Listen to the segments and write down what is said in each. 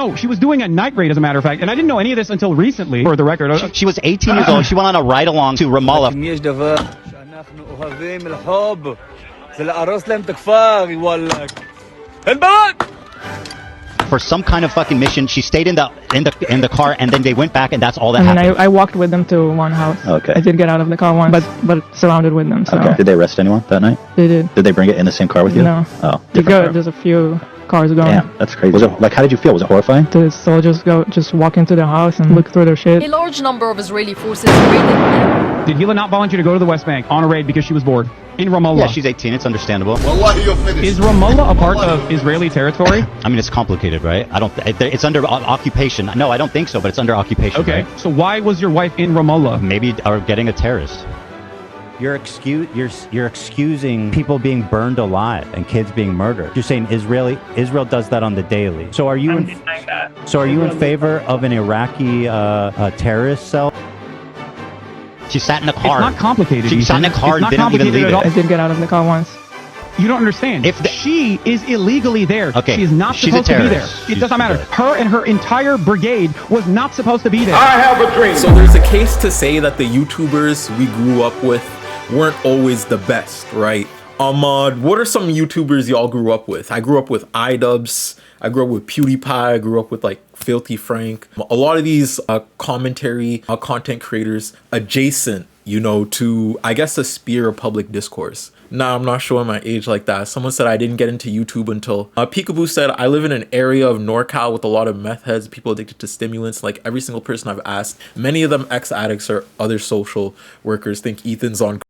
No, she was doing a night raid, as a matter of fact, and I didn't know any of this until recently, for the record. She was 18 years old. She went on a ride-along to Ramallah. For some kind of fucking mission. She stayed in the car, and then they went back, and that's all that happened. I walked with them to one house. Okay. I did get out of the car once, but surrounded with them. So. Okay. Did they arrest anyone that night? They did. Did they bring it in the same car with you? No. Oh. There's a few cars going. Damn, that's crazy. Was it like? How did you feel? Was it horrifying? The soldiers just walk into the house and look through their shit. A large number of Israeli forces raided. Did Hila not volunteer to go to the West Bank on a raid because she was bored? In Ramallah. Yeah, she's 18. It's understandable. Is Ramallah a part of Israeli territory? I mean, it's complicated, right? It's under occupation. No, I don't think so, but it's under occupation. Okay. Right? So why was your wife in Ramallah? Maybe are getting a terrorist. You're excusing people being burned alive and kids being murdered. You're saying Israel does that on the daily. So are you in favor of an Iraqi terrorist cell? She sat in the car. It's not complicated. She sat in the car and didn't even leave it. I did get out of the car once. You don't understand. She is illegally there. Okay. She is not supposed to be there. It does not matter. Her and her entire brigade was not supposed to be there. I have a dream. So there's a case to say that the YouTubers we grew up with weren't always the best, right? What are some YouTubers y'all grew up with? I grew up with iDubbbz. I grew up with PewDiePie. I grew up with like Filthy Frank. A lot of these commentary content creators adjacent, to, I guess, a sphere of public discourse. Nah, I'm not showing my age like that. Someone said I didn't get into YouTube until Peekaboo said I live in an area of NorCal with a lot of meth heads, people addicted to stimulants. Like every single person I've asked, many of them ex-addicts or other social workers, think Ethan's on.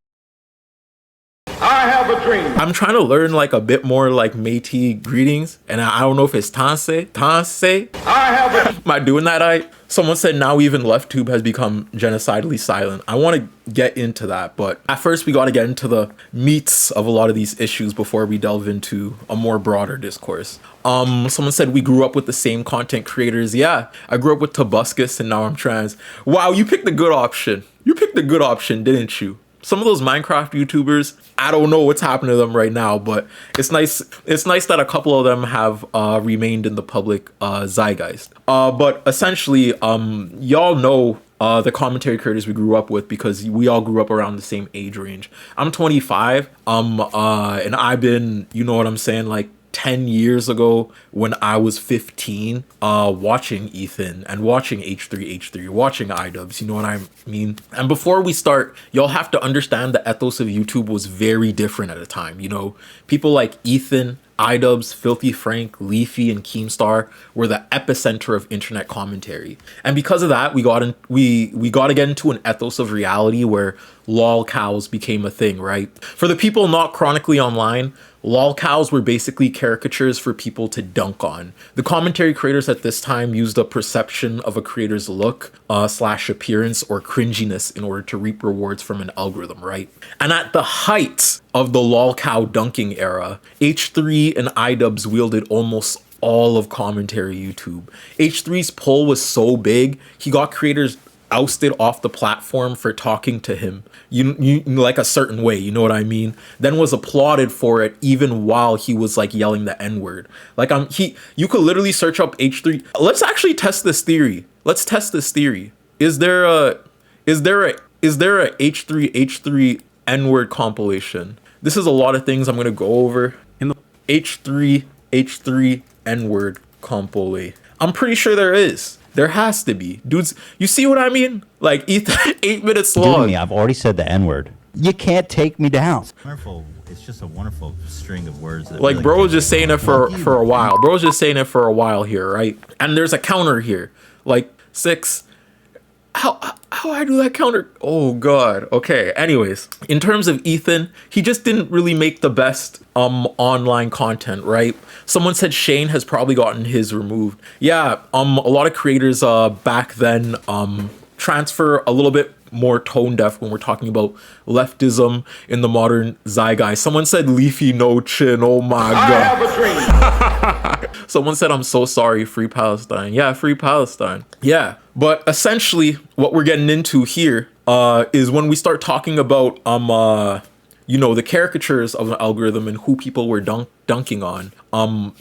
I have a dream. I'm trying to learn like a bit more like Métis greetings, and I don't know if it's Tansé. I have a. Am I doing that? Someone said now even LeftTube has become genocidally silent. I want to get into that, but at first we got to get into the meats of a lot of these issues before we delve into a more broader discourse. Someone said we grew up with the same content creators. Yeah, I grew up with Tobuscus and now I'm trans. Wow, you picked the good option. You picked the good option, didn't you? Some of those Minecraft YouTubers, I don't know what's happening to them right now, but it's nice. It's nice that a couple of them have remained in the public zeitgeist. But essentially, y'all know the commentary creators we grew up with because we all grew up around the same age range. I'm 25, and I've been, you know what I'm saying, like 10 years ago when I was 15, watching Ethan and watching H3H3, watching iDubbbz, you know what I mean? And before we start, y'all have to understand the ethos of YouTube was very different at the time. People like Ethan, iDubbbz, Filthy Frank, Leafy, and Keemstar were the epicenter of internet commentary. And because of that, we got to get into an ethos of reality where lol cows became a thing, right? For the people not chronically online, lol cows were basically caricatures for people to dunk on. The commentary creators at this time used a perception of a creator's look / appearance or cringiness in order to reap rewards from an algorithm, right? And at the height of the lol cow dunking era, H3 and iDubbbz wielded almost all of commentary YouTube. H3's pull was so big, he got creators ousted off the platform for talking to him you like a certain way, you know what I mean, then was applauded for it even while he was like yelling the n-word. Like you could literally search up H3. Let's actually test this theory. Let's test this theory. Is there a H3 n-word compilation? This is a lot of things I'm gonna go over in the H3 n-word compilation. I'm pretty sure there is. There has to be. Dudes, you see what I mean? Like, 8 minutes long. Me, I've already said the N-word. You can't take me down. Wonderful. It's just a wonderful string of words. That like, really bro was just saying it for a while. Bro was just saying it for a while here, right? And there's a counter here. Like, 6. How I do that counter? Oh, God. Okay, anyways. In terms of Ethan, he just didn't really make the best online content, right? Someone said Shane has probably gotten his removed. Yeah, a lot of creators back then transfer a little bit more tone deaf when we're talking about leftism in the modern zeitgeist. Someone said Leafy no chin. Oh my God. I have a dream. Someone said I'm so sorry, free Palestine. Yeah, free Palestine. Yeah, but essentially what we're getting into here is when we start talking about you know, the caricatures of an algorithm and who people were dunking on,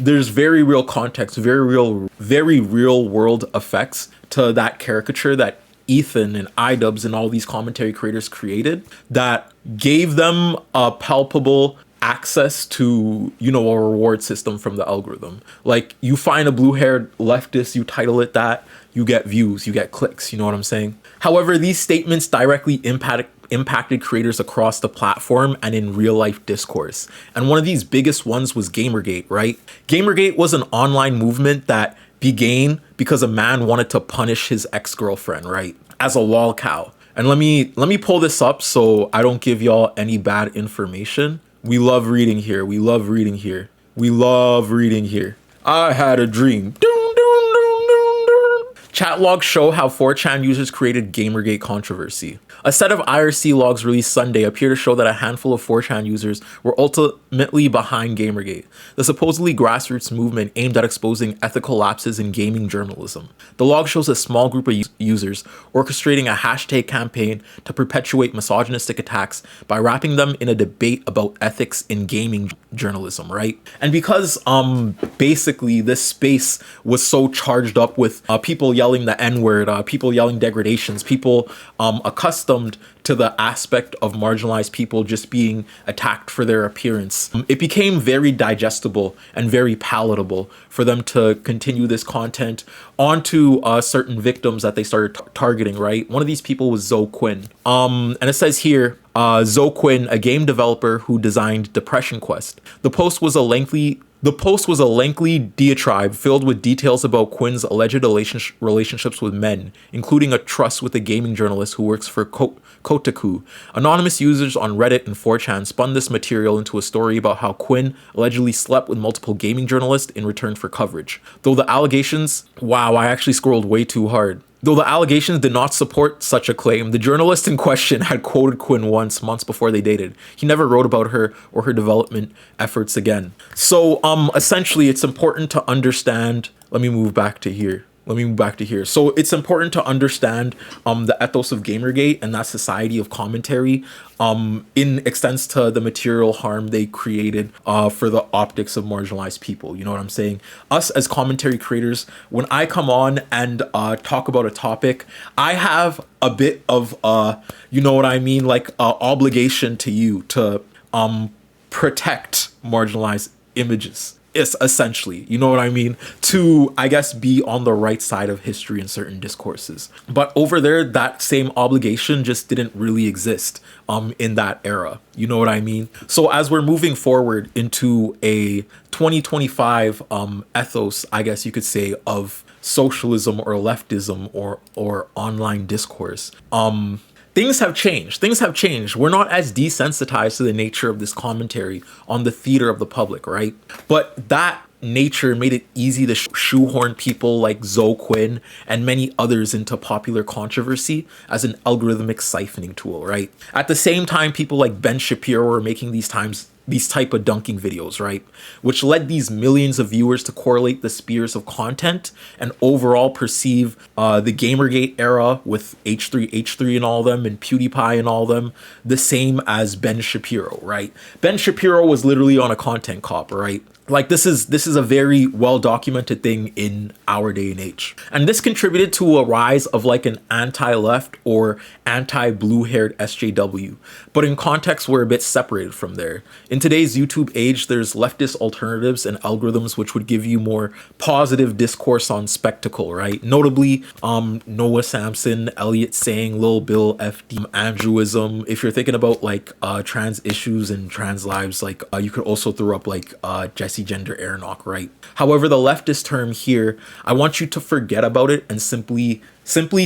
there's very real context, very real world effects to that caricature that Ethan and iDubbbz and all these commentary creators created that gave them a palpable access to, you know, a reward system from the algorithm. Like, you find a blue-haired leftist, you title it that, you get views, you get clicks, you know what I'm saying? However, these statements directly impacted creators across the platform and in real life discourse. And one of these biggest ones was Gamergate, right? Gamergate was an online movement that began because a man wanted to punish his ex-girlfriend, right? As a lol cow. And let me pull this up so I don't give y'all any bad information. We love reading here. We love reading here. We love reading here. I had a dream. Chat logs show how 4chan users created Gamergate controversy. A set of IRC logs released Sunday appear to show that a handful of 4chan users were ultimately behind Gamergate, the supposedly grassroots movement aimed at exposing ethical lapses in gaming journalism. The log shows a small group of users orchestrating a hashtag campaign to perpetuate misogynistic attacks by wrapping them in a debate about ethics in gaming journalism, right? And because basically this space was so charged up with people yelling the N-word, people yelling degradations, people accustomed to the aspect of marginalized people just being attacked for their appearance, it became very digestible and very palatable for them to continue this content onto certain victims that they started targeting, right? One of these people was Zoe Quinn. And it says here, Zoe Quinn, a game developer who designed Depression Quest. The post was a lengthy diatribe filled with details about Quinn's alleged relationships with men, including a trust with a gaming journalist who works for Kotaku. Anonymous users on Reddit and 4chan spun this material into a story about how Quinn allegedly slept with multiple gaming journalists in return for coverage. Though the allegations... Wow, I actually scrolled way too hard. Though the allegations did not support such a claim, the journalist in question had quoted Quinn once, months before they dated. He never wrote about her or her development efforts again. So essentially, it's important to understand... Let me move back to here. So it's important to understand the ethos of Gamergate and that society of commentary in extends to the material harm they created for the optics of marginalized people. You know what I'm saying? Us as commentary creators, when I come on and talk about a topic, I have a bit of, you know what I mean, like obligation to you to protect marginalized images. It's essentially, you know what I mean, to, I guess, be on the right side of history in certain discourses. But over there, that same obligation just didn't really exist in that era. You know what I mean? So as we're moving forward into a 2025 ethos, I guess you could say, of socialism or leftism or online discourse, things have changed. We're not as desensitized to the nature of this commentary on the theater of the public, right? But that nature made it easy to shoehorn people like Zoe Quinn and many others into popular controversy as an algorithmic siphoning tool, right? At the same time, people like Ben Shapiro were making these type of dunking videos, right? Which led these millions of viewers to correlate the spheres of content and overall perceive the Gamergate era with H3 and all them and PewDiePie and all them the same as Ben Shapiro, right? Ben Shapiro was literally on a content cop, right? Like this is a very well documented thing in our day and age. And this contributed to a rise of like an anti-left or anti-blue haired SJW. But in context, we're a bit separated from there. In today's YouTube age, there's leftist alternatives and algorithms which would give you more positive discourse on spectacle, right? Notably, Noah Samson, Elliot Sang, Lil Bill, FD, Andrewism. If you're thinking about like trans issues and trans lives, like you could also throw up like Jesse Gender Aronok, right? However, the leftist term here, I want you to forget about it and simply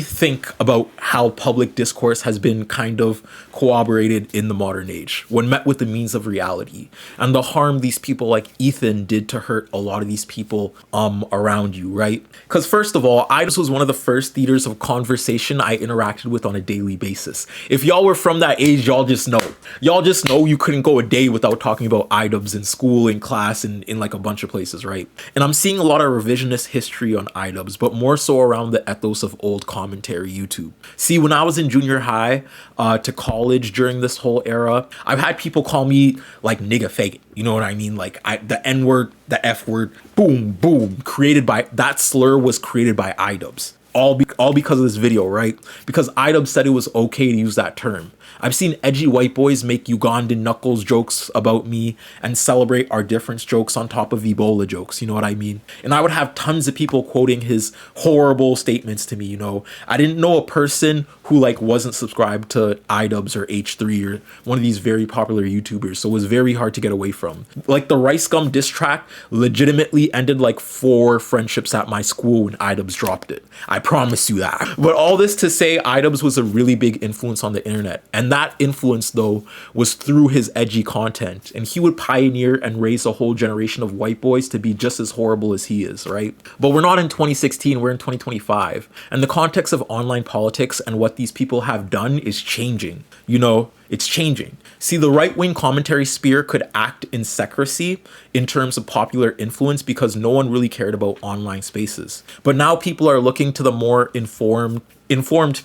think about how public discourse has been kind of corroborated in the modern age when met with the means of reality and the harm these people like Ethan did to hurt a lot of these people around you, right? Because first of all, iDubbbz was one of the first theaters of conversation I interacted with on a daily basis. If y'all were from that age, y'all just know you couldn't go a day without talking about iDubbbz in school, in class, in like a bunch of places, right? And I'm seeing a lot of revisionist history on iDubbbz, but more so around the ethos of old commentary YouTube. See, when I was in junior high to college during this whole era, I've had people call me like nigga faggot. You know what I mean? Like the N word, the F word, boom, boom, created by, that slur was created by iDubbbz. All because of this video, right? Because iDubbbz said it was okay to use that term. I've seen edgy white boys make Ugandan knuckles jokes about me and celebrate our difference jokes on top of Ebola jokes, you know what I mean? And I would have tons of people quoting his horrible statements to me, you know? I didn't know a person who like wasn't subscribed to iDubbbz or H3 or one of these very popular YouTubers, so it was very hard to get away from. Like the Rice Gum diss track legitimately ended like 4 friendships at my school when iDubbbz dropped it. I promise you that. But all this to say, iDubbbz was a really big influence on the internet. And that influence, though, was through his edgy content. And he would pioneer and raise a whole generation of white boys to be just as horrible as he is, right? But we're not in 2016, we're in 2025. And the context of online politics and what these people have done is changing. You know, it's changing. See, the right-wing commentary sphere could act in secrecy in terms of popular influence because no one really cared about online spaces. But now people are looking to the more informed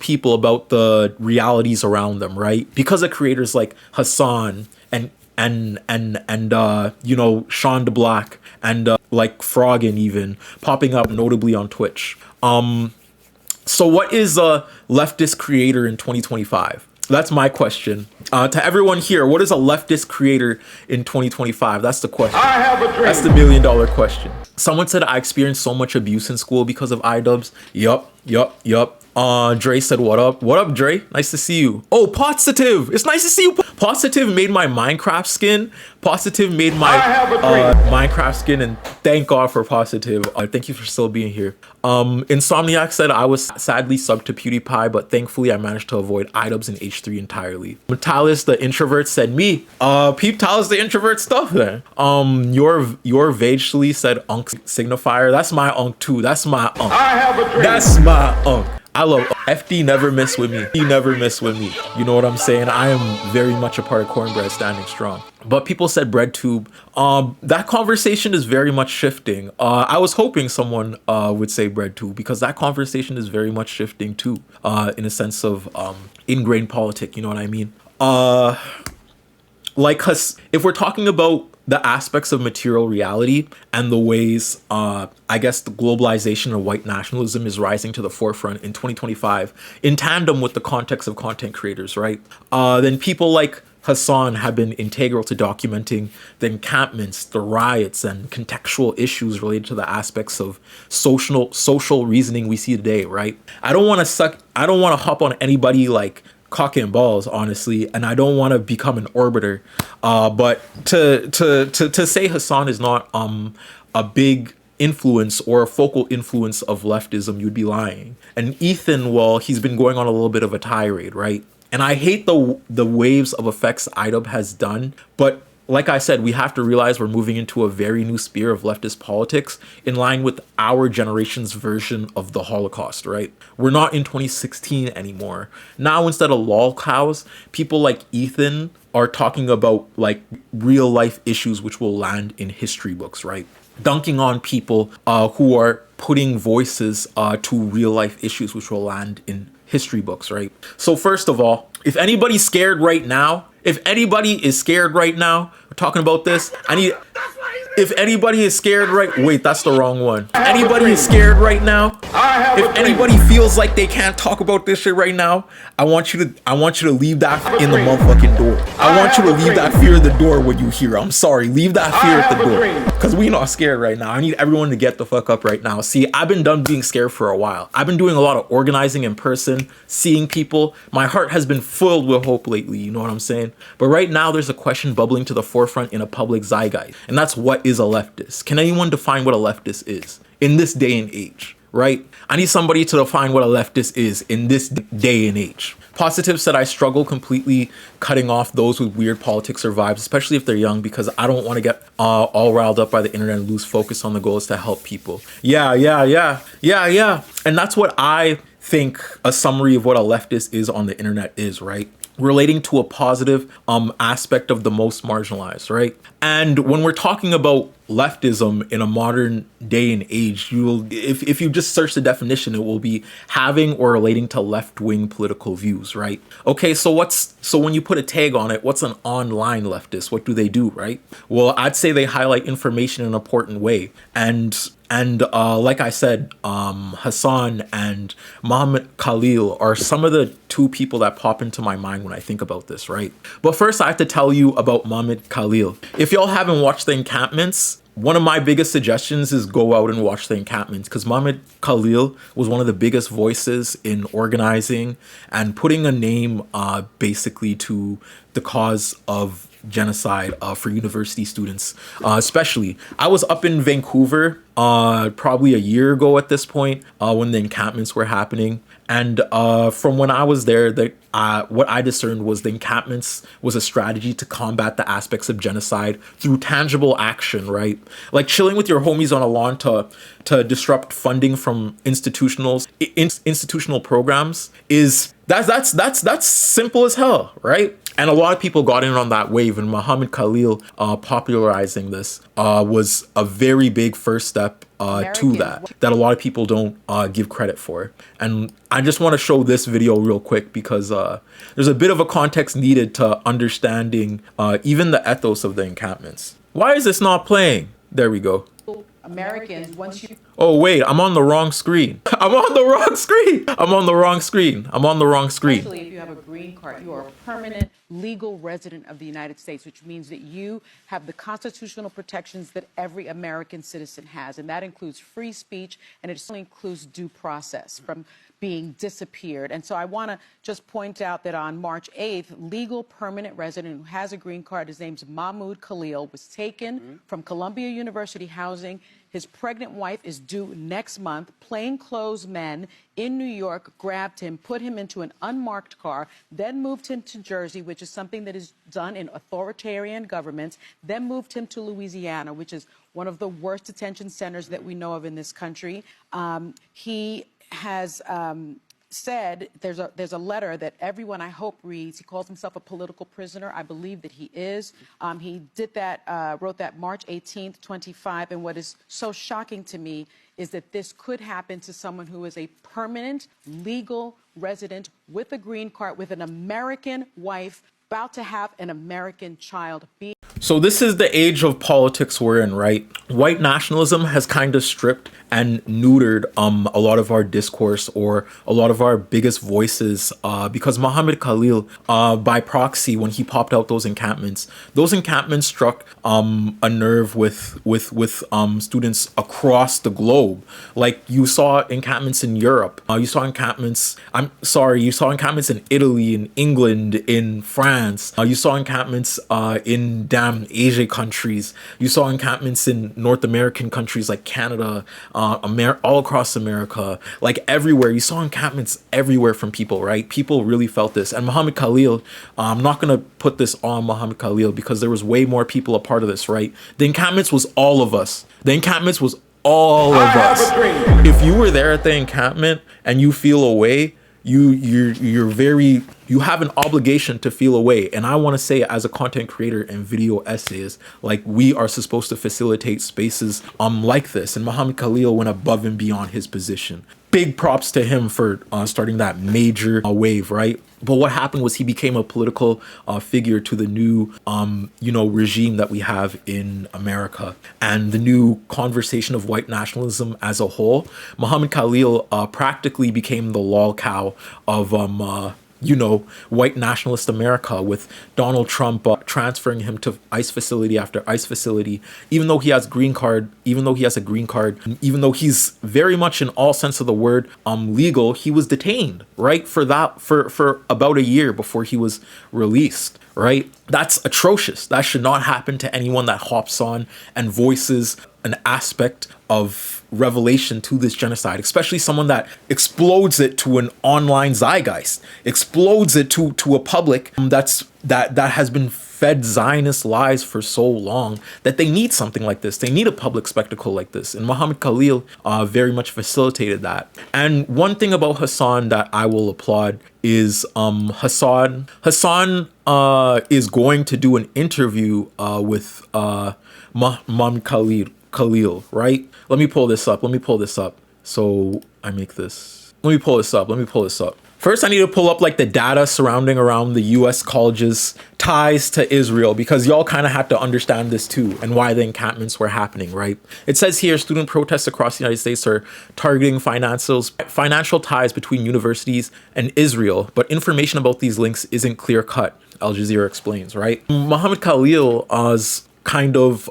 people about the realities around them, right? Because of creators like Hassan and you know, Sean DeBlack and like Froggen even popping up notably on Twitch. So what is a leftist creator in 2025? That's my question. To everyone here, what is a leftist creator in 2025? That's the question. I have a dream. That's the $1 million question. Someone said I experienced so much abuse in school because of iDubbbz. Yup. Dre said, what up? What up, Dre? Nice to see you. Oh, Positive. It's nice to see you. Positive made my Minecraft skin. Positive made my Minecraft skin, and thank God for Positive. Thank you for still being here. Insomniac said I was sadly subbed to PewDiePie, but thankfully I managed to avoid iDubbbz and H3 entirely. Metalis the introvert said me. Peep Talis the introvert stuff then. Your Vagely said Unk signifier. That's my Unk too. That's my Unk. I have a dream. That's my Unk. I love FD never miss with me. He never miss with me. You know what I'm saying? I am very much a part of Cornbread standing strong. But people said BreadTube. That conversation is very much shifting. I was hoping someone would say BreadTube because that conversation is very much shifting too, in a sense of ingrained politic. You know what I mean? Like, if we're talking about the aspects of material reality and the ways, I guess, the globalization of white nationalism is rising to the forefront in 2025 in tandem with the context of content creators, right? Then people like Hassan have been integral to documenting the encampments, the riots, and contextual issues related to the aspects of social reasoning we see today, right? I don't want to hop on anybody like cock and balls, honestly, and I don't want to become an orbiter, but to say Hassan is not a big influence or a focal influence of leftism, you'd be lying. And Ethan, well, he's been going on a little bit of a tirade, right? And I hate the waves of effects iDubbbz has done, but like I said, we have to realize we're moving into a very new sphere of leftist politics in line with our generation's version of the Holocaust, right? We're not in 2016 anymore. Now, instead of lol cows, people like Ethan are talking about like real life issues which will land in history books, right? Dunking on people who are putting voices to real life issues which will land in history books, right? So first of all, if anybody's scared right now, we're talking about this, if anybody is scared wait, that's the wrong one. If anybody is scared right now, if anybody feels like they can't talk about this shit right now, I want you to leave that in the motherfucking door. I want you to leave that fear at the door when you hear. I'm sorry, leave that fear at the door. Because we not scared right now. I need everyone to get the fuck up right now. See, I've been done being scared for a while. I've been doing a lot of organizing in person, seeing people. My heart has been filled with hope lately, you know what I'm saying? But right now there's a question bubbling to the forefront in a public zeitgeist, and that's what is a leftist? Can anyone define what a leftist is in this day and age, right? I need somebody to define what a leftist is in this day and age. Positive said I struggle completely cutting off those with weird politics or vibes, especially if they're young, because I don't want to get all riled up by the internet and lose focus on the goal is to help people. Yeah. And that's what I think a summary of what a leftist is on the internet is, right? relating to a positive aspect of the most marginalized, right? And when we're talking about leftism in a modern day and age, if you just search the definition, it will be having or relating to left-wing political views, right? Okay, so when you put a tag on it, what's an online leftist? What do they do, right? Well, I'd say they highlight information in an important way. And like I said, Hassan and Muhammad Khalil are some of the two people that pop into my mind when I think about this, right? But first, I have to tell you about Muhammad Khalil. If y'all haven't watched the encampments, one of my biggest suggestions is go out and watch the encampments, because Muhammad Khalil was one of the biggest voices in organizing and putting a name basically to the cause of genocide for university students, especially. I was up in Vancouver probably a year ago at this point when the encampments were happening. And from when I was there, what I discerned was the encampments was a strategy to combat the aspects of genocide through tangible action, right? Like chilling with your homies on a lawn to disrupt funding from institutional programs that's simple as hell, right? And a lot of people got in on that wave, and Muhammad Khalil popularizing this was a very big first step to that a lot of people don't give credit for. And I just want to show this video real quick because there's a bit of a context needed to understanding even the ethos of the encampments. Why is this not playing? There we go. Americans, once you... Oh, wait, I'm on the wrong screen. I'm on the wrong screen. Especially if you have a green card, you are a permanent legal resident of the United States, which means that you have the constitutional protections that every American citizen has. And that includes free speech, and it certainly includes due process from being disappeared. And so I want to just point out that on March 8th, legal permanent resident who has a green card, his name's Mahmoud Khalil, was taken from Columbia University housing. His pregnant wife is due next month. Plainclothes men in New York grabbed him, put him into an unmarked car, then moved him to Jersey, which is something that is done in authoritarian governments, then moved him to Louisiana, which is one of the worst detention centers that we know of in this country. He has said there's a letter that everyone I hope reads. He calls himself a political prisoner. I believe that he is. He did that, wrote that March 18th, 25. And what is so shocking to me is that this could happen to someone who is a permanent legal resident with a green card, with an American wife, about to have an American child. So this is the age of politics we're in, right? White nationalism has kind of stripped and neutered a lot of our discourse or a lot of our biggest voices because Muhammad Khalil, by proxy, when he popped out those encampments struck a nerve with students across the globe. Like you saw encampments in Europe, you saw encampments in Italy, in England, in France, you saw encampments in Asia countries, you saw encampments in North American countries like Canada, all across America, like everywhere. You saw encampments everywhere from people, right? People really felt this. And Muhammad Khalil, I'm not going to put this on Muhammad Khalil because there was way more people a part of this, right? The encampments was all of us. If you were there at the encampment and you feel away, you have an obligation to feel away. And I want to say, as a content creator and video essayist, like, we are supposed to facilitate spaces like this. And Muhammad Khalil went above and beyond his position. Big props to him for starting that major wave, right? But what happened was he became a political figure to the new, regime that we have in America and the new conversation of white nationalism as a whole. Muhammad Khalil practically became the lol cow of white nationalist America, with Donald Trump transferring him to ICE facility after ICE facility, even though he has a green card, even though he's very much in all sense of the word legal. He was detained, right, for about a year before he was released, right? That's atrocious. That should not happen to anyone that hops on and voices an aspect of revelation to this genocide, especially someone that explodes it to an online zeitgeist, explodes it to a public that has been fed Zionist lies for so long that they need something like this. They need a public spectacle like this. And Muhammad Khalil very much facilitated that. And one thing about Hassan that I will applaud is Hassan is going to do an interview with Muhammad Khalil, right? Let me pull this up. So I make this. Let me pull this up. First, I need to pull up like the data surrounding around the U.S. colleges' ties to Israel, because y'all kind of had to understand this too and why the encampments were happening, right? It says here, student protests across the United States are targeting financial ties between universities and Israel, but information about these links isn't clear cut, Al Jazeera explains, right? Muhammad Khalil's kind of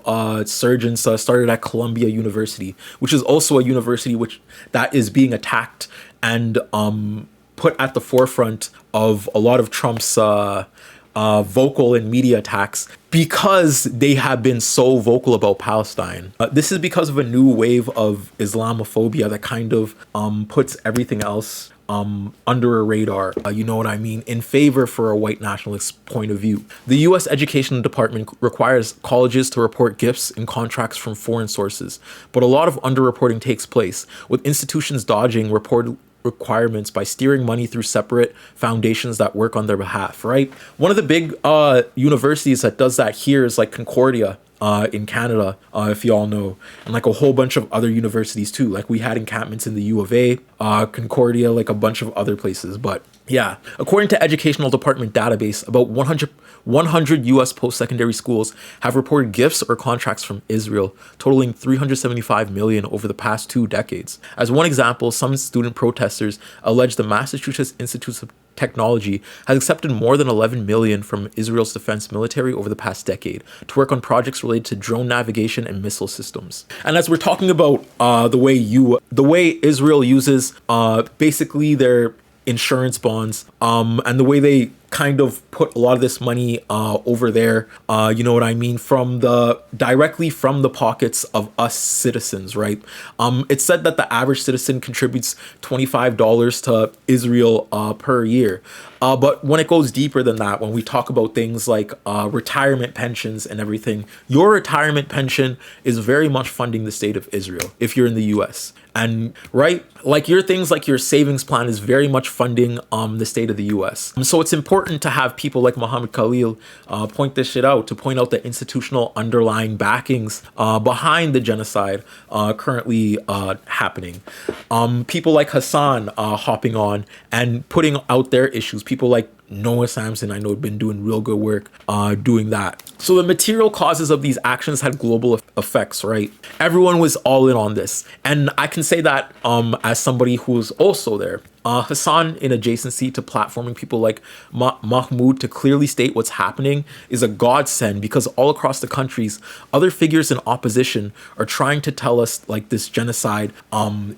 surgeons started at Columbia University, which is also a university that is being attacked and put at the forefront of a lot of Trump's vocal and media attacks because they have been so vocal about Palestine. This is because of a new wave of Islamophobia that kind of puts everything else under a radar, you know what I mean, in favor for a white nationalist point of view. The U.S. Education Department requires colleges to report gifts and contracts from foreign sources, but a lot of underreporting takes place, with institutions dodging reported requirements by steering money through separate foundations that work on their behalf, right? One of the big universities that does that here is like Concordia in Canada, if y'all know, and like a whole bunch of other universities too. Like we had encampments in the U of A, Concordia, like a bunch of other places. But yeah, according to Educational Department database, about 100 U.S. post-secondary schools have reported gifts or contracts from Israel, totaling $375 million over the past 2 decades. As one example, some student protesters allege the Massachusetts Institute of Technology has accepted more than $11 million from Israel's defense military over the past decade to work on projects related to drone navigation and missile systems. And as we're talking about the way Israel uses basically their insurance bonds and the way they kind of put a lot of this money over there, you know what I mean, directly from the pockets of us citizens, right? It's said that the average citizen contributes $25 to Israel per year. But when it goes deeper than that, when we talk about things like retirement pensions and everything, your retirement pension is very much funding the state of Israel if you're in the US. And right, like your things like your savings plan is very much funding the state of the US. So it's important to have people like Muhammad Khalil point this shit out, to point out the institutional underlying backings behind the genocide currently happening. People like Hassan hopping on and putting out their issues. People like Noah Samson, I know, have been doing real good work doing that. So the material causes of these actions had global effects, right? Everyone was all in on this. And I can say that as somebody who's also there. Hassan, in adjacency to platforming people like Mahmoud to clearly state what's happening, is a godsend, because all across the countries, other figures in opposition are trying to tell us like this genocide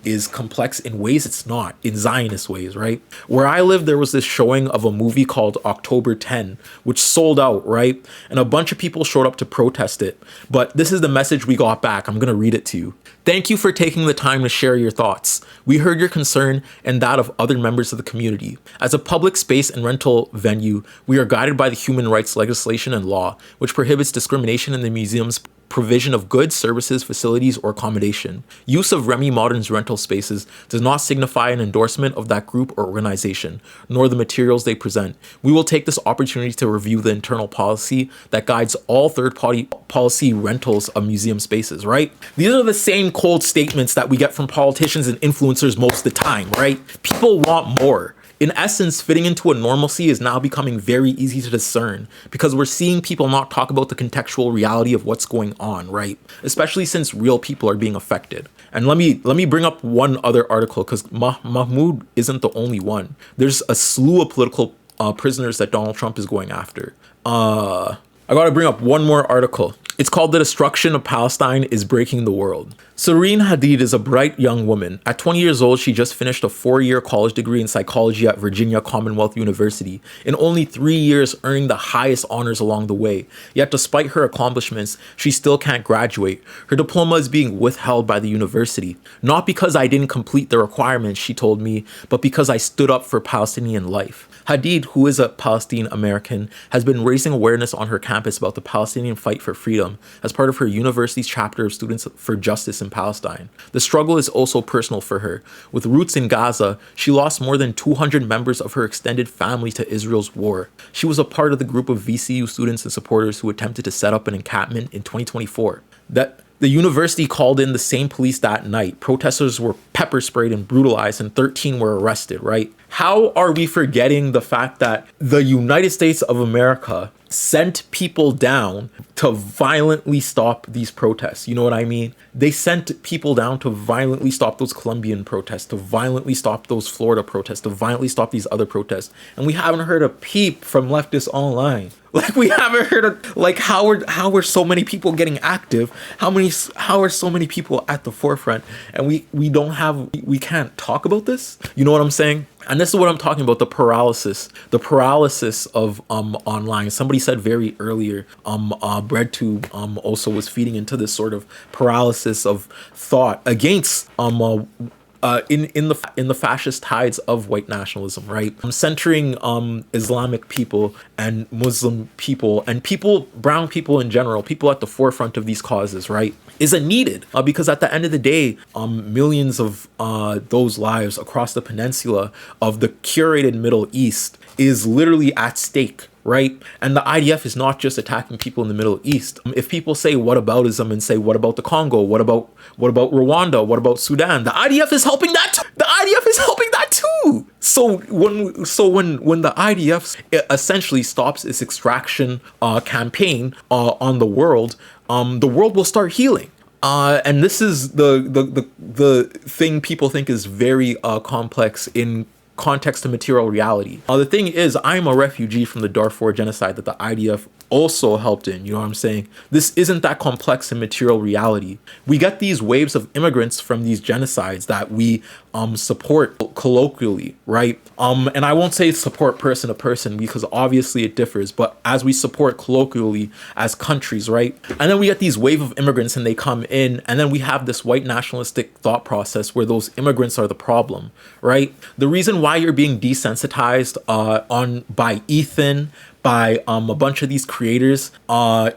is complex in ways it's not, in Zionist ways, right? Where I live, there was this showing of a movie called October 10, which sold out, right? And a bunch of people showed up to protest it. But this is the message we got back. I'm going to read it to you. Thank you for taking the time to share your thoughts. We heard your concern and that of other members of the community. As a public space and rental venue, we are guided by the human rights legislation and law, which prohibits discrimination in the museum's provision of goods, services, facilities, or accommodation. Use of Remy Modern's rental spaces does not signify an endorsement of that group or organization, nor the materials they present. We will take this opportunity to review the internal policy that guides all third-party policy rentals of museum spaces, right? These are the same cold statements that we get from politicians and influencers most of the time, right? People want more. In essence, fitting into a normalcy is now becoming very easy to discern, because we're seeing people not talk about the contextual reality of what's going on, right? Especially since real people are being affected. And let me bring up one other article, because Mahmoud isn't the only one. There's a slew of political prisoners that Donald Trump is going after. I gotta bring up one more article. It's called The Destruction of Palestine is Breaking the World. Sareen Hadid is a bright young woman. At 20 years old, she just finished a 4-year college degree in psychology at Virginia Commonwealth University, in only 3 years earning the highest honors along the way. Yet despite her accomplishments, she still can't graduate. Her diploma is being withheld by the university. Not because I didn't complete the requirements, she told me, but because I stood up for Palestinian life. Hadid, who is a Palestinian American, has been raising awareness on her campus about the Palestinian fight for freedom as part of her university's chapter of Students for Justice in Palestine. The struggle is also personal for her. With roots in Gaza, she lost more than 200 members of her extended family to Israel's war. She was a part of the group of VCU students and supporters who attempted to set up an encampment in 2024. The university called in the same police that night. Protesters were pepper sprayed and brutalized, and 13 were arrested, right? How are we forgetting the fact that the United States of America sent people down to violently stop these protests? You know what I mean? They sent people down to violently stop those Colombian protests, to violently stop those Florida protests, to violently stop these other protests. And we haven't heard a peep from leftists online. Like, we haven't heard of, like, how are so many people getting active? How are so many people at the forefront? And we can't talk about this? You know what I'm saying? And this is what I'm talking about, the paralysis of online. Somebody said very earlier, BreadTube also was feeding into this sort of paralysis of thought against in the fascist tides of white nationalism, right? Centering Islamic people and Muslim people and brown people in general, people at the forefront of these causes, right, isn't needed because at the end of the day, millions of those lives across the peninsula of the curated Middle East is literally at stake. Right? And the IDF is not just attacking people in the Middle East. If people say whataboutism and say, what about the Congo? What about Rwanda? What about Sudan? The IDF is helping that too. The IDF is helping that too. So when the IDF essentially stops its extraction campaign on the world will start healing. And this is the thing people think is very complex in context to material reality. The thing is, I'm a refugee from the Darfur genocide that the IDF also helped in. You know what I'm saying? This isn't that complex in material reality. We get these waves of immigrants from these genocides that we support colloquially, right? And I won't say support person to person because obviously it differs, but as we support colloquially as countries, right? And then we get these wave of immigrants and they come in, and then we have this white nationalistic thought process where those immigrants are the problem, right? The reason why you're being desensitized by Ethan, by a bunch of these creators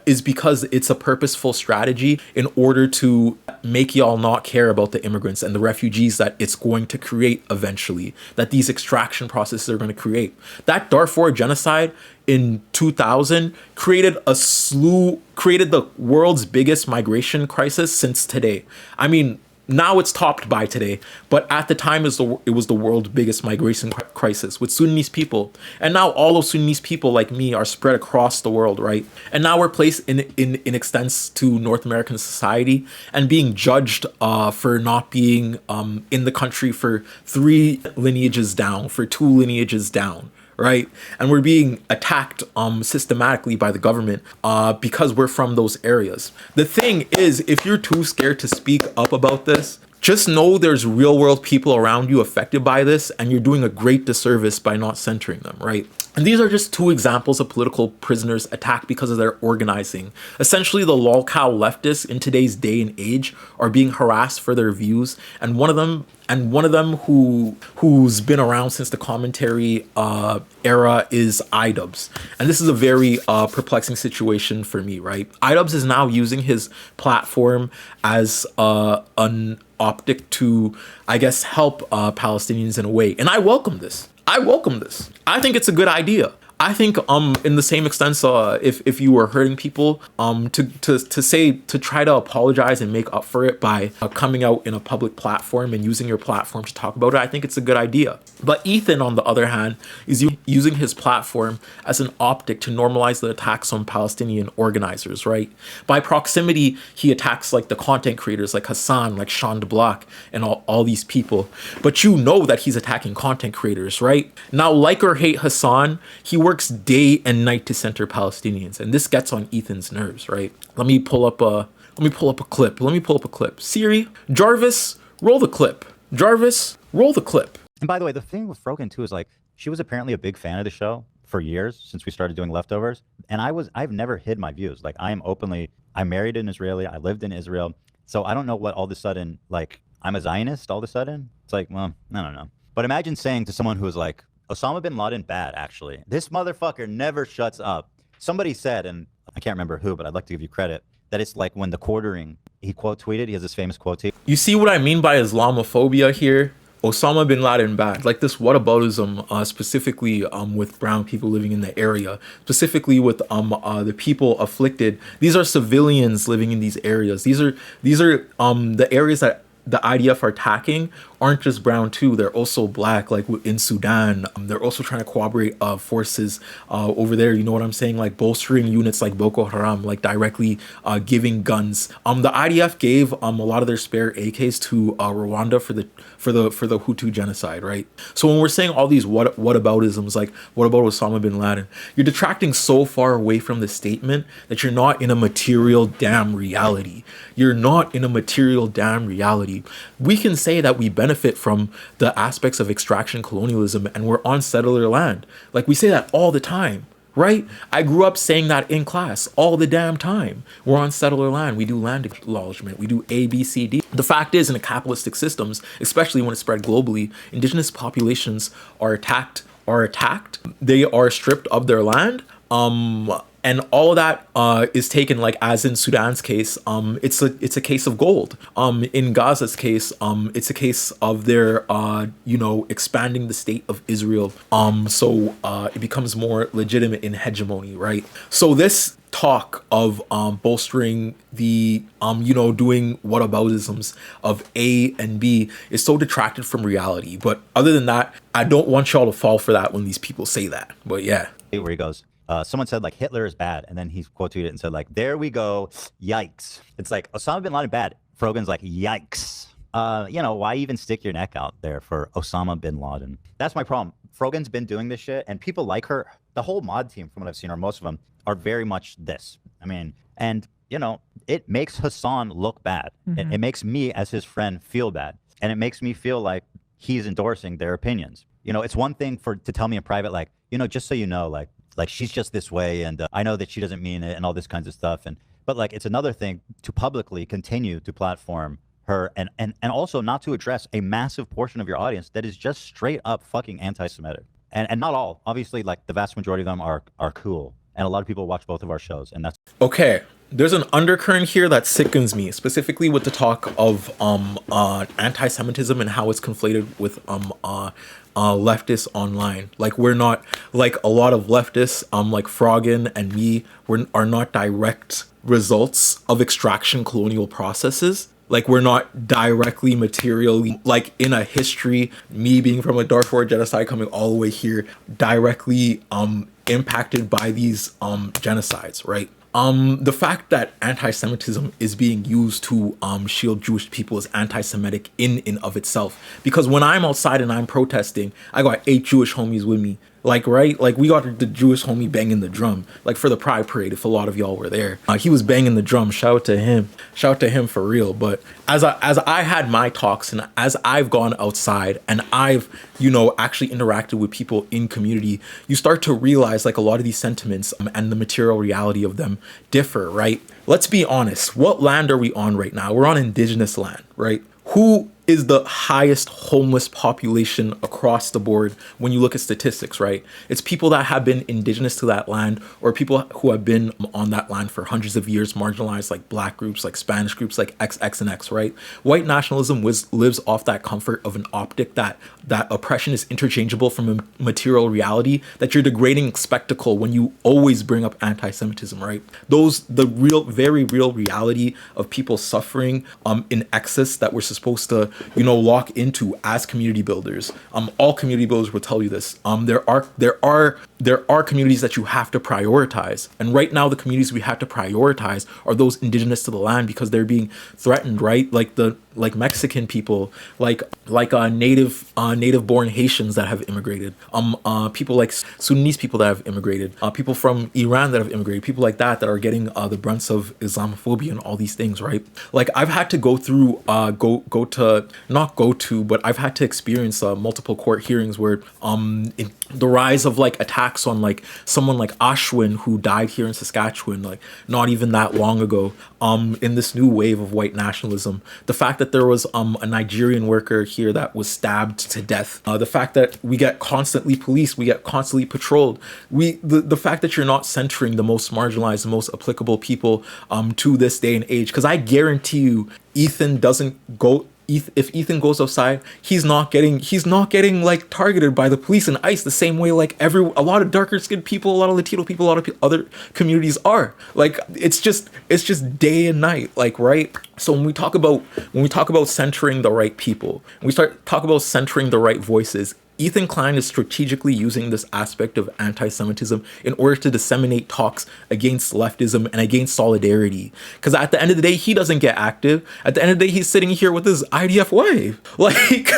is because it's a purposeful strategy in order to make y'all not care about the immigrants and the refugees that it's going to create eventually, that these extraction processes are going to create. That Darfur genocide in 2000 created the world's biggest migration crisis since today. I mean, now it's topped by today, but at the time it was the world's biggest migration crisis with Sudanese people. And now all of Sudanese people like me are spread across the world, right? And now we're placed in extents to North American society and being judged for not being in the country for 3 lineages down, for 2 lineages down. Right? And we're being attacked systematically by the government because we're from those areas. The thing is, if you're too scared to speak up about this, just know there's real world people around you affected by this, and you're doing a great disservice by not centering them, right? And these are just 2 examples of political prisoners attacked because of their organizing. Essentially, the lolcow leftists in today's day and age are being harassed for their views, and one of them who's been around since the commentary era is iDubbbz. And this is a very perplexing situation for me, right? iDubbbz is now using his platform as an optic to, I guess, help Palestinians in a way. And I welcome this. I think it's a good idea. I think in the same extent, if you were hurting people, to try to apologize and make up for it by coming out in a public platform and using your platform to talk about it, I think it's a good idea. But Ethan, on the other hand, is using his platform as an optic to normalize the attacks on Palestinian organizers, right? By proximity, he attacks like the content creators like Hassan, like Sean DeBlock, and all these people. But you know that he's attacking content creators, right? Now, like or hate Hassan, he works works day and night to center Palestinians, and this gets on Ethan's nerves, right? Let me pull up a clip. Siri, Jarvis, roll the clip. Jarvis, roll the clip. And by the way, the thing with Frogan too is like, she was apparently a big fan of the show for years since we started doing Leftovers. And I've never hid my views. Like, I'm married an Israeli. I lived in Israel. So I don't know what all of a sudden, like, I'm a Zionist all of a sudden. It's like, well, I don't know. But imagine saying to someone who's like, Osama bin Laden bad, actually. This motherfucker never shuts up. Somebody said, and I can't remember who, but I'd like to give you credit, that it's like when the quartering, he quote tweeted, he has this famous quote. You see what I mean by Islamophobia here? Osama bin Laden bad, like this whataboutism, specifically with brown people living in the area, specifically with the people afflicted. These are civilians living in these areas. These are the areas that the IDF are attacking aren't just brown too. They're also black, like in Sudan. They're also trying to corroborate forces over there. You know what I'm saying? Like bolstering units like Boko Haram, like directly giving guns. The IDF gave a lot of their spare AKs to Rwanda for the Hutu genocide, right? So when we're saying all these whataboutisms, like what about Osama bin Laden, you're detracting so far away from the statement that you're not in a material damn reality. You're not in a material damn reality. We can say that we benefit from the aspects of extraction colonialism and we're on settler land. Like we say that all the time, right? I grew up saying that in class all the damn time. We're on settler land. We do land acknowledgement. We do A, B, C, D. The fact is, in the capitalistic systems, especially when it's spread globally, indigenous populations are attacked. They are stripped of their land. And all of that is taken, like as in Sudan's case, it's a case of gold. In Gaza's case, it's a case of their expanding the state of Israel. So it becomes more legitimate in hegemony, right? So this talk of bolstering the doing whataboutisms of A and B is so detracted from reality. But other than that, I don't want y'all to fall for that when these people say that. But yeah. Where he goes. Someone said like Hitler is bad, and then he quote tweeted it and said like, there we go, yikes. It's like Osama bin Laden bad. Frogan's like, yikes. Why even stick your neck out there for Osama bin Laden? That's my problem. Frogan's been doing this shit, and people like her. The whole mod team, from what I've seen, or most of them, are very much this. I mean, and it makes Hassan look bad. Mm-hmm. It makes me as his friend feel bad, and it makes me feel like he's endorsing their opinions. It's one thing to tell me in private, like, just so you know, like she's just this way, and I know that she doesn't mean it, and all this kinds of stuff. But like, it's another thing to publicly continue to platform her, and also not to address a massive portion of your audience that is just straight up fucking anti-Semitic. And not all, obviously, like the vast majority of them are cool, and a lot of people watch both of our shows, and that's okay. There's an undercurrent here that sickens me, specifically with the talk of anti-Semitism and how it's conflated with leftists online. Like, we're not, like a lot of leftists, like Frogan and me, are not direct results of extraction colonial processes. Like, we're not directly materially, like in a history, me being from a Darfur genocide coming all the way here, directly impacted by these genocides, right? The fact that anti-Semitism is being used to shield Jewish people is anti-Semitic in and of itself. Because when I'm outside and I'm protesting, I got 8 Jewish homies with me. Like, right? Like, we got the Jewish homie banging the drum. Like, for the Pride Parade, if a lot of y'all were there. He was banging the drum. Shout out to him. Shout out to him for real. But as I had my talks, and as I've gone outside and I've, actually interacted with people in community, you start to realize, like, a lot of these sentiments and the material reality of them differ, right? Let's be honest. What land are we on right now? We're on indigenous land, right? Who is the highest homeless population across the board when you look at statistics, right? It's people that have been indigenous to that land, or people who have been on that land for hundreds of years, marginalized, like black groups, like Spanish groups, like X and X, right? White nationalism lives off that comfort of an optic that oppression is interchangeable from a material reality, that you're degrading spectacle when you always bring up anti-Semitism, right? The very real reality of people suffering in excess that we're supposed to lock into as community builders. All community builders will tell you this. There are communities that you have to prioritize, and right now the communities we have to prioritize are those indigenous to the land because they're being threatened, right? Like the Mexican people, native born Haitians that have immigrated, people like Sudanese people that have immigrated, people from Iran that have immigrated, people like that are getting the brunts of Islamophobia and all these things, right? Like I've had to go through but I've had to experience multiple court hearings where the rise of like attacks on like someone like Ashwin, who died here in Saskatchewan like not even that long ago, in this new wave of white nationalism. The fact that there was a Nigerian worker here that was stabbed to death, the fact that we get constantly policed, we get constantly patrolled, the fact that you're not centering the most marginalized, the most applicable people to this day and age. Because I guarantee you, if Ethan goes outside, he's not getting like targeted by the police and ICE the same way like a lot of darker skinned people, a lot of Latino people, a lot of other communities are. Like it's just day and night, like, right? So when we talk about centering the right people, when we talk about centering the right voices, Ethan Klein is strategically using this aspect of anti-Semitism in order to disseminate talks against leftism and against solidarity. Because at the end of the day, he doesn't get active. At the end of the day, he's sitting here with his IDF wife. Like,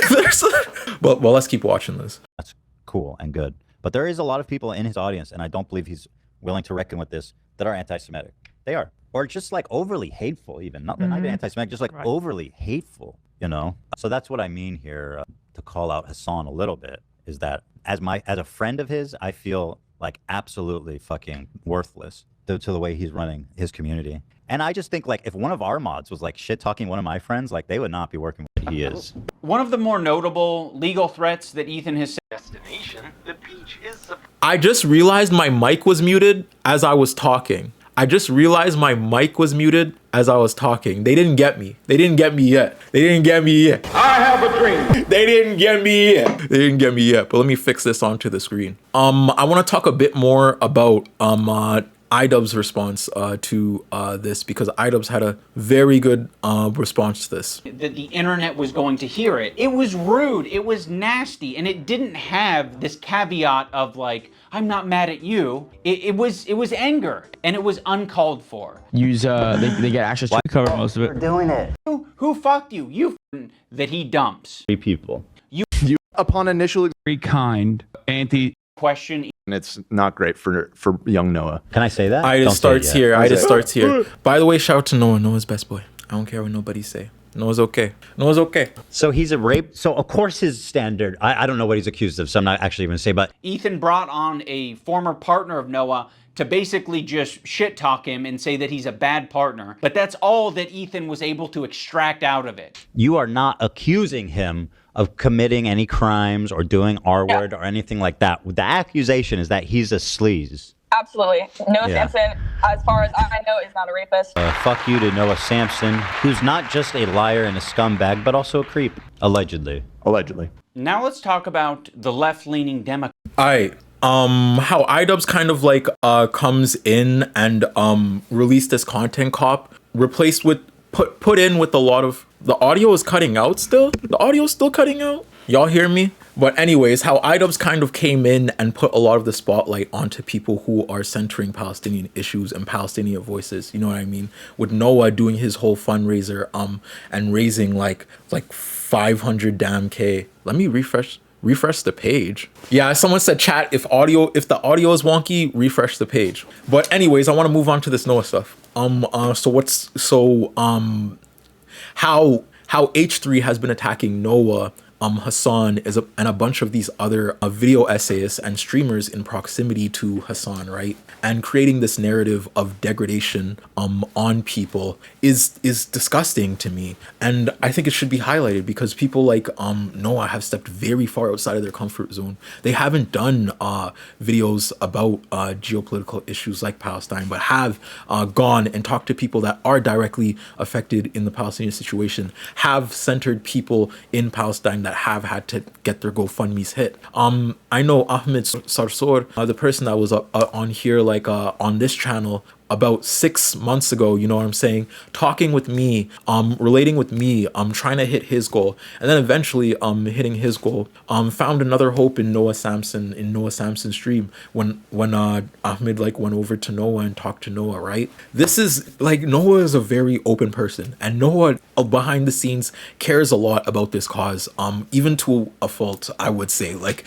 well, let's keep watching this. That's cool and good. But there is a lot of people in his audience, and I don't believe he's willing to reckon with this, that are anti-Semitic. They are. Or just like overly hateful even. Not even anti-Semitic, just like overly hateful, you know? So that's what I mean here. To call out Hassan a little bit is that as a friend of his, I feel like absolutely fucking worthless to the way he's running his community. And I just think like if one of our mods was like shit talking one of my friends, like they would not be working with he is. One of the more notable legal threats that Ethan has destination, the beach is I just realized my mic was muted as I was talking. They didn't get me. They didn't get me yet. I have a dream. They didn't get me yet. But let me fix this onto the screen. I want to talk a bit more about iDubbbz's response to this, because iDubbbz had a very good response to this. That the internet was going to hear it. It was rude, it was nasty, and it didn't have this caveat of like, I'm not mad at you. It was anger, and it was uncalled for. They get access to cover most of it. We're doing it. Who fucked you? You that he dumps. 3 people. You upon initial very kind anti question. And it's not great for young Noah. Can I say that? I just starts here. By the way, shout out to Noah. Noah's best boy. I don't care what nobody say. Noah's okay. So he's a rape. So of course his standard. I don't know what he's accused of, so I'm not actually going to say. But Ethan brought on a former partner of Noah to basically just shit talk him and say that he's a bad partner. But that's all that Ethan was able to extract out of it. You are not accusing him of committing any crimes or doing R-word or anything like that. The accusation is that he's a sleaze. Absolutely. Noah Sampson, as far as I know, is not a rapist. Fuck you to Noah Sampson, who's not just a liar and a scumbag, but also a creep. Allegedly. Now let's talk about the left-leaning Democrat. Alright. How iDubbbz kind of like comes in and released this content cop, replaced with put in with a lot of the audio is cutting out still. The audio's still cutting out. Y'all hear me? But anyways, how iDubbbz kind of came in and put a lot of the spotlight onto people who are centering Palestinian issues and Palestinian voices. You know what I mean? With Noah doing his whole fundraiser and raising like 500 damn K. Let me refresh the page. Yeah, someone said chat, if the audio is wonky, refresh the page. But anyways, I want to move on to this Noah stuff. How H3 has been attacking Noah, Hassan and a bunch of these other video essayists and streamers in proximity to Hassan, right? And creating this narrative of degradation on people is disgusting to me. And I think it should be highlighted because people like Noah have stepped very far outside of their comfort zone. They haven't done videos about geopolitical issues like Palestine, but have gone and talked to people that are directly affected in the Palestinian situation, have centered people in Palestine that have had to get their GoFundMe's hit. I know Ahmed Sarsor, the person that was on here, like on this channel, about 6 months ago, you know what I'm saying, talking with me, relating with me, trying to hit his goal, and then eventually hitting his goal, found another hope in Noah Samson's stream when Ahmed like went over to Noah and talked to Noah, right? This is like, Noah is a very open person, and Noah behind the scenes cares a lot about this cause, even to a fault, I would say, like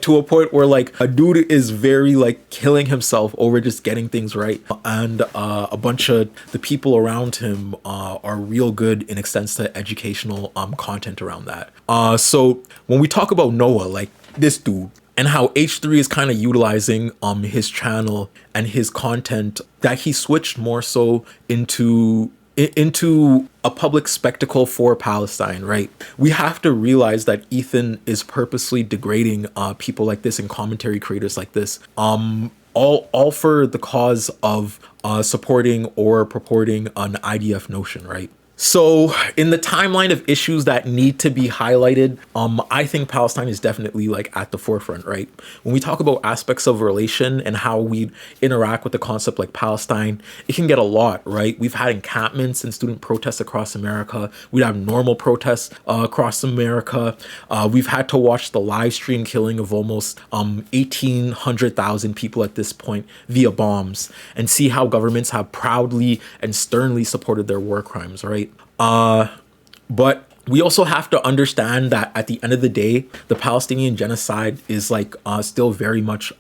to a point where like a dude is very like killing himself over just getting things right, and a bunch of the people around him are real good in extents to educational content around that. So when we talk about Noah, like this dude, and how H3 is kind of utilizing his channel and his content, that he switched more so into a public spectacle for Palestine, right? We have to realize that Ethan is purposely degrading people like this and commentary creators like this, all for the cause of supporting or purporting an IDF notion, right? So in the timeline of issues that need to be highlighted, I think Palestine is definitely like at the forefront, right? When we talk about aspects of relation and how we interact with the concept like Palestine, it can get a lot, right? We've had encampments and student protests across America. We'd have normal protests across America. We've had to watch the live stream killing of almost 1,800,000 people at this point via bombs, and see how governments have proudly and sternly supported their war crimes, right? But we also have to understand that at the end of the day, the Palestinian genocide is like still very much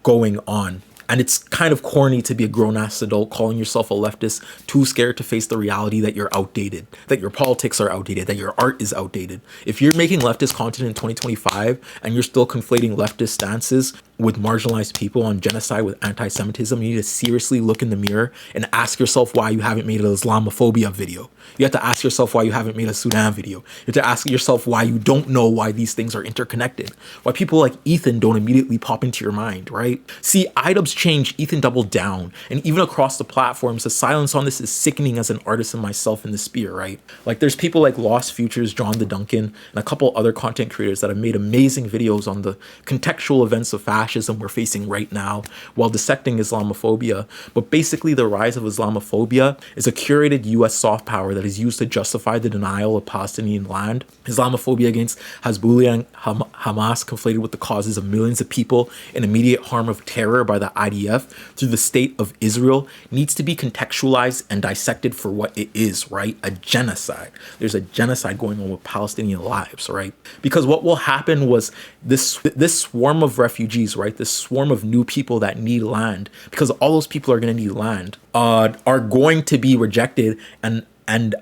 going on. And it's kind of corny to be a grown-ass adult calling yourself a leftist, too scared to face the reality that you're outdated, that your politics are outdated, that your art is outdated. If you're making leftist content in 2025 and you're still conflating leftist stances with marginalized people on genocide with anti-Semitism, you need to seriously look in the mirror and ask yourself why you haven't made an Islamophobia video. You have to ask yourself why you haven't made a Sudan video. You have to ask yourself why you don't know why these things are interconnected. Why people like Ethan don't immediately pop into your mind, right? See, IDubbbz changed, Ethan doubled down. And even across the platforms, the silence on this is sickening as an artist and myself in the sphere, right? Like there's people like Lost Futures, John the Duncan, and a couple other content creators that have made amazing videos on the contextual events of fascism we're facing right now while dissecting Islamophobia. But basically the rise of Islamophobia is a curated US soft power that is used to justify the denial of Palestinian land. Islamophobia against Hezbollah and Hamas conflated with the causes of millions of people in immediate harm of terror by the IDF through the state of Israel needs to be contextualized and dissected for what it is, right? A genocide. There's a genocide going on with Palestinian lives, right? Because what will happen was this swarm of refugees, right? This swarm of new people that need land, because all those people are going to need land, are going to be rejected and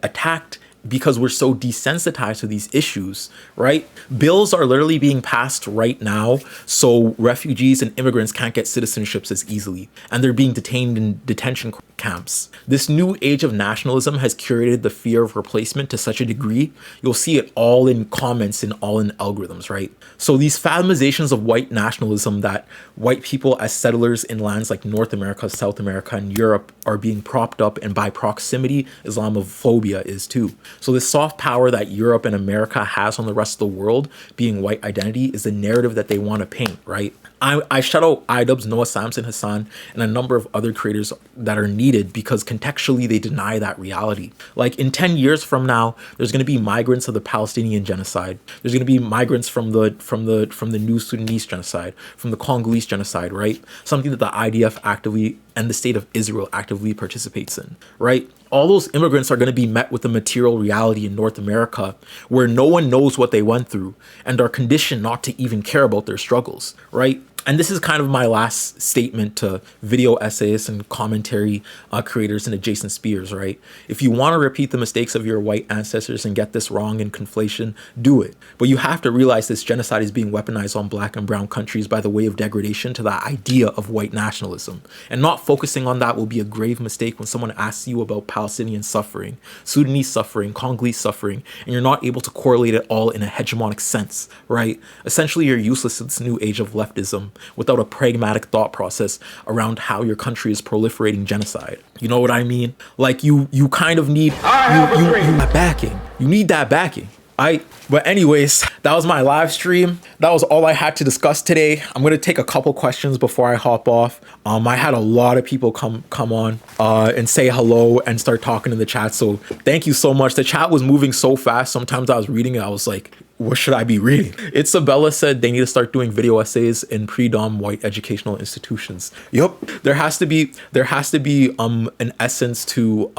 attacked because we're so desensitized to these issues, right? Bills are literally being passed right now so refugees and immigrants can't get citizenships as easily, and they're being detained in detention camps. This new age of nationalism has curated the fear of replacement to such a degree, you'll see it all in comments and all in algorithms, right? So these fathamizations of white nationalism that white people as settlers in lands like North America, South America, and Europe are being propped up, and by proximity, Islamophobia is too. So this soft power that Europe and America has on the rest of the world, being white identity, is the narrative that they want to paint, right? I shout out IDubbbz, Noah Samson, Hassan, and a number of other creators that are needed because contextually they deny that reality. Like in 10 years from now, there's going to be migrants of the Palestinian genocide. There's going to be migrants from the new Sudanese genocide, from the Congolese genocide, right? Something that the IDF actively and the state of Israel actively participates in, right? All those immigrants are going to be met with a material reality in North America where no one knows what they went through and are conditioned not to even care about their struggles, right? And this is kind of my last statement to video essayists and commentary creators and adjacent spheres, right? If you want to repeat the mistakes of your white ancestors and get this wrong in conflation, do it. But you have to realize this genocide is being weaponized on black and brown countries by the way of degradation to the idea of white nationalism. And not focusing on that will be a grave mistake when someone asks you about Palestinian suffering, Sudanese suffering, Congolese suffering, and you're not able to correlate it all in a hegemonic sense, right? Essentially, you're useless in this new age of leftism without a pragmatic thought process around how your country is proliferating genocide. You know what I mean? Like you kind of need that backing. You need that backing. But anyways, that was my live stream. That was all I had to discuss today. I'm gonna take a couple questions before I hop off. I had a lot of people come on and say hello and start talking in the chat. So thank you so much. The chat was moving so fast. Sometimes I was reading it, I was like, what should I be reading? Isabella said they need to start doing video essays in pre-dom white educational institutions. Yep, there has to be an essence to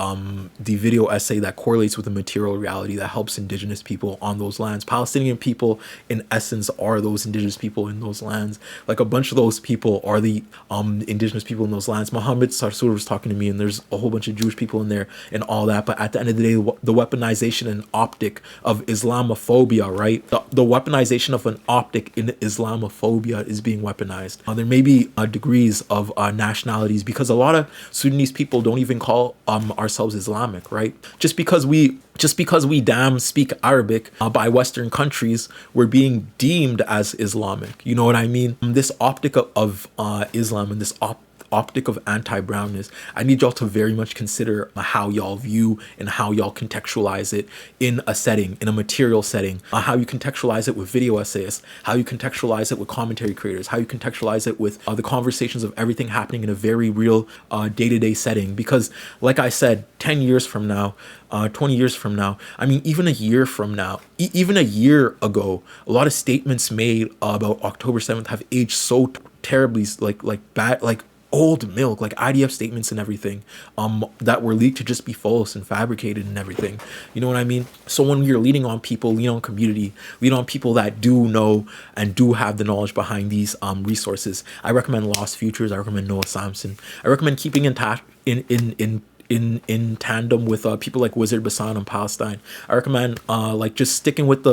the video essay that correlates with the material reality that helps indigenous people on those lands. Palestinian people, in essence, are those indigenous people in those lands. Like a bunch of those people are the indigenous people in those lands. Mohammed Sarsour was talking to me, and there's a whole bunch of Jewish people in there and all that. But at the end of the day, the weaponization and optic of Islamophobia, right? The weaponization of an optic in Islamophobia is being weaponized. There may be degrees of nationalities, because a lot of Sudanese people don't even call ourselves Islamic, right? Just because we damn speak Arabic by Western countries, we're being deemed as Islamic. You know what I mean? This optic of Islam and this optic of anti-brownness, I need y'all to very much consider how y'all view and how y'all contextualize it in a setting, in a material setting, how you contextualize it with video essayists, how you contextualize it with commentary creators, how you contextualize it with the conversations of everything happening in a very real day-to-day setting. Because like I said, 10 years from now, 20 years from now, I mean, even a year from now, even a year ago, a lot of statements made about October 7th have aged so terribly, like bad, like old milk, like IDF statements and everything that were leaked to just be false and fabricated and everything. You know what I mean? So when you're leaning on people, lean on community, lean on people that do know and do have the knowledge behind these resources. I recommend Lost Futures. I recommend Noah Samson. I recommend keeping in touch in tandem with people like Wizard Bassan in Palestine. I recommend like just sticking with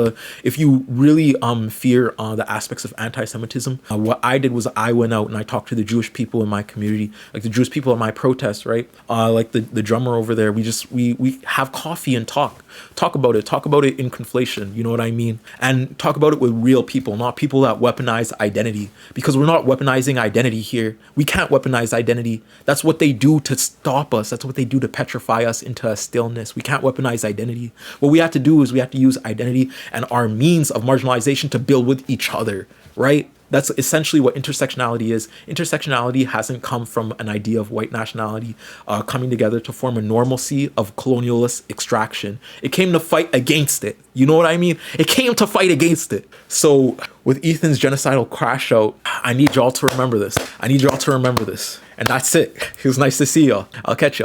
if you really fear the aspects of anti-Semitism, what I did was I went out and I talked to the Jewish people in my community, like the Jewish people in my protests, right? Like the drummer over there, we have coffee and talk about it in conflation, you know what I mean? And talk about it with real people, not people that weaponize identity, because we're not weaponizing identity here. We can't weaponize identity. That's what they do to stop us. That's what they do to petrify us into a stillness. We can't weaponize identity. What we have to do is we have to use identity and our means of marginalization to build with each other, right? That's essentially what intersectionality is. Intersectionality hasn't come from an idea of white nationality coming together to form a normalcy of colonialist extraction. It came to fight against it. You know what I mean? It came to fight against it. So with Ethan's genocidal crash out, I need y'all to remember this. And that's it. It was nice to see y'all. I'll catch y'all.